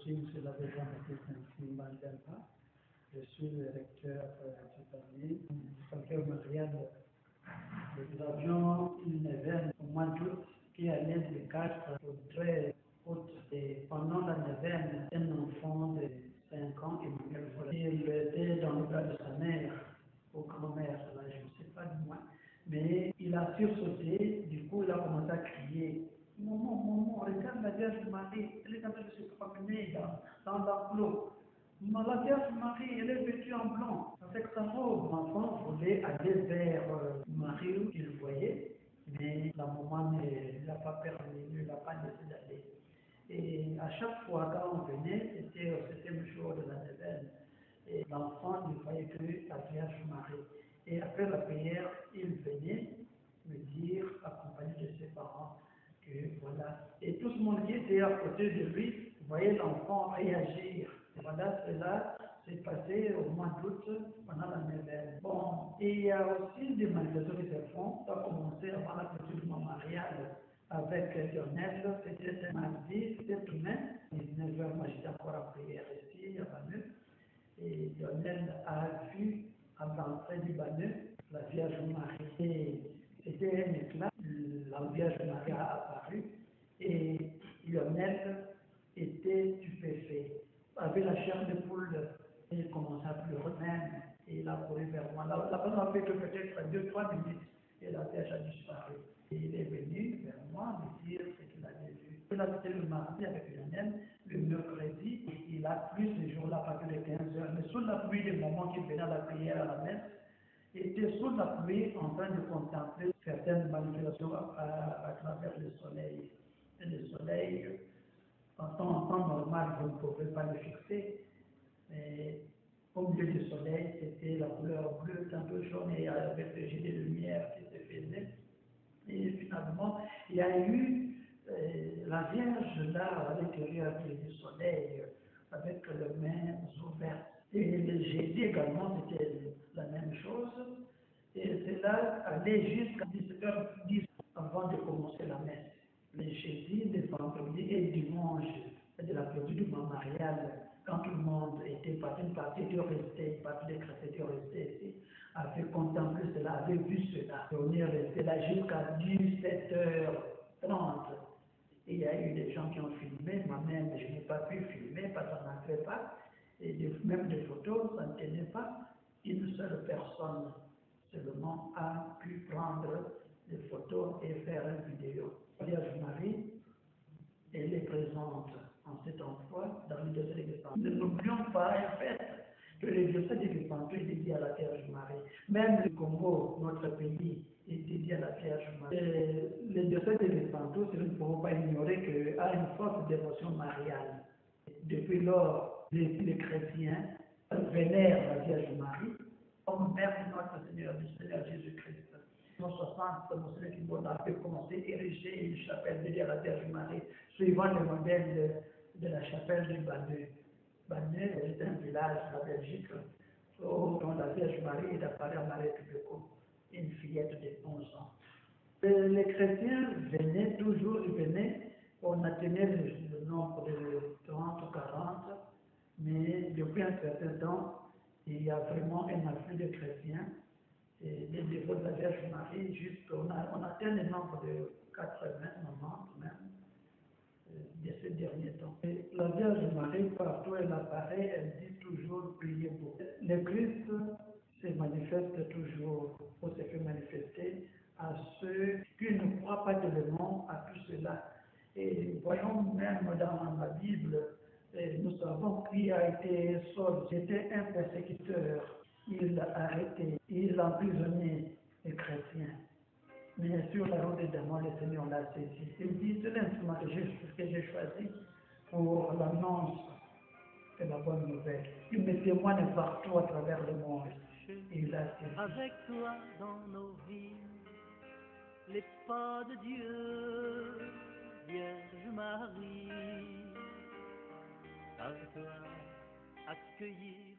suis M. l'abbé Jean-Baptiste Mandemba. Je suis le recteur cette année. Avec Marianne, nous avions une neuvaine au mois d'août qui allait de 4 au 13 août. Et pendant la neuvaine, un enfant de 5 ans, il était dans le bras de sa mère, au grand-mère, je ne sais pas du moins. Mais il a sursauté, du coup il a commencé à crier. Maman, maman, regarde la Vierge Marie, elle est en train de se promener dans l'enclos. La Vierge Marie, elle est vêtue en blanc, avec sa robe. L'enfant voulait aller vers Marie où il voyait, mais la maman ne l'a pas permis, ne l'a pas laissé d'aller. Et à chaque fois quand on venait, c'était au 7e jour de la neuvaine, et l'enfant ne voyait que la Vierge Marie. Et après la prière, il venait me dire, accompagné de ses parents, que voilà. Et tout le monde qui était à côté de lui voyait l'enfant réagir. Et voilà, cela s'est passé au mois d'août pendant la neuvaine. Bon, et il y a aussi des manifestations qui se font. Ça a commencé avant la clôture du mémorial avec Lionel. C'était un mardi, c'était tout de même. 19h, moi j'étais encore en prière ici, à Banneux. Et Lionel a vu à l'entrée du Banneux la Vierge Marie. C'était un éclat, la Vierge Marie a apparu et Lionel était stupéfait. Avec la chair de poule, il commença à pleurer même et il a couru vers moi. La personne a fait que peut-être 2-3 minutes et la Vierge a disparu. Et il est venu vers moi me dire ce qu'il avait vu. Il a été le mardi avec Lionel, le mercredi, il a plu ce jour-là à partir de 15h. Mais sous la pluie des moments qu'il venait à la prière à la messe, il était sous la pluie en train de contempler certaines manifestations à travers le soleil. Et le soleil, en temps normal, vous ne pouvez pas le fixer. Mais au milieu du soleil, c'était la couleur bleue, un peu jaune, et avec le jet de lumière qui se faisait. Et finalement, il y a eu la Vierge là à l'intérieur du soleil, avec les mains ouvertes. Et le jeudi également, c'était la même chose. Et cela allait jusqu'à 17h10 avant de commencer la messe. Le jeudi, le vendredi et dimanche de la clôture du mémorial, quand tout le monde était parti, une partie était restée, une partie des chrétiens étaient restés ici, avait contemplé cela, avait vu cela. On est resté là jusqu'à 17h30. Et il y a eu des gens qui ont filmé, moi-même je n'ai pas pu filmer parce qu'on n'en fait pas. Et même des photos, ça ne tenait pas. Une seule personne seulement a pu prendre des photos et faire une vidéo. La Vierge Marie, elle est présente en cet endroit dans le diocèse de Guépantou. Ne n'oublions pas un fait que le diocèse de Guépantou est dédié à la Vierge Marie. Même le Congo, notre pays, est dédié à la Vierge Marie. Le diocèse de Guépantou, nous ne pouvons pas ignorer qu'il a une forte dévotion mariale. Depuis lors, les chrétiens vénèrent la Vierge Marie comme mère de notre Seigneur, du Seigneur Jésus-Christ. En 60, Monseigneur Kimbola a commencé à ériger une chapelle dédiée à la Vierge Marie, suivant le modèle de la chapelle de Banneux. Banneux est un village de la Belgique dont la Vierge Marie est apparue à Marie Publico, une fillette de 11 ans. Les chrétiens venaient toujours, on atteignait le nombre de 30 ou 40, mais depuis un certain temps, il y a vraiment un afflux de chrétiens. Et les dévots de la Vierge Marie, on atteint le nombre de 80, 90 même, de ces derniers temps. Et la Vierge Marie, partout où elle apparaît, elle dit toujours priez beaucoup. Le Christ se manifeste toujours, ou se fait manifester à ceux qui ne croient pas tellement à tout cela. Et voyons même dans la Bible, nous savons qui a été Saul. C'était un persécuteur. Il a arrêté, il a emprisonné les chrétiens. Mais sur la route de Damas, le Seigneur l'a saisi. Il dit, c'est l'instrument que j'ai choisi pour l'annonce de la bonne nouvelle. Il me témoigne partout à travers le monde. Et il a saisi. Avec toi dans nos vies, les pas de Dieu, Vierge Marie, par toi accueillir